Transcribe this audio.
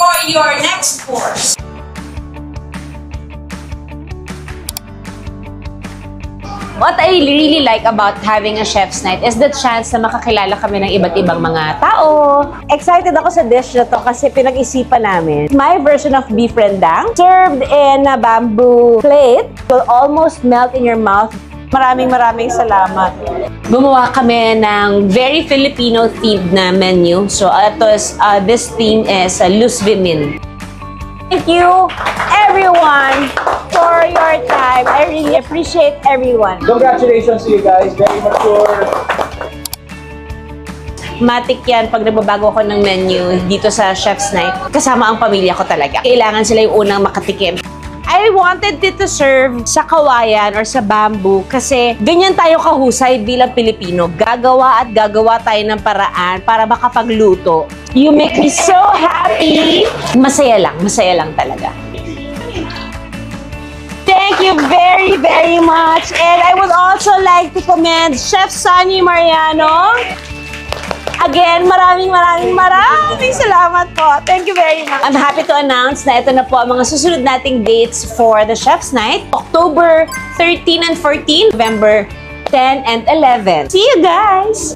for your next course. What I really like about having a chef's night is the chance na makakilala kami ng iba't ibang mga tao. Excited ako sa dish na to kasi pinag-isipan namin. My version of beef rendang, served in a bamboo plate, will almost melt in your mouth. Maraming salamat. Gumawa kami ng very Filipino-themed na menu. So, this theme is Luz Vimin. Thank you, everyone, for your time. I really appreciate everyone. Congratulations to you guys. Very mature. Matik yan pag nagbabago ako ng menu dito sa Chef's Night. Kasama ang pamilya ko talaga. Kailangan sila yung unang makatikim. I wanted it to serve sa kawayan or sa bamboo kasi ganyan tayo kahusay bilang Pilipino. Gagawa at gagawa tayo ng paraan para makapagluto. You make me so happy! Masaya lang talaga. Thank you very much. And I would also like to commend Chef Sunny Mariano. Again, maraming salamat po. Thank you very much. I'm happy to announce na ito na po ang mga susunod nating dates for the Chef's Night. October 13 and 14, November 10 and 11. See you guys!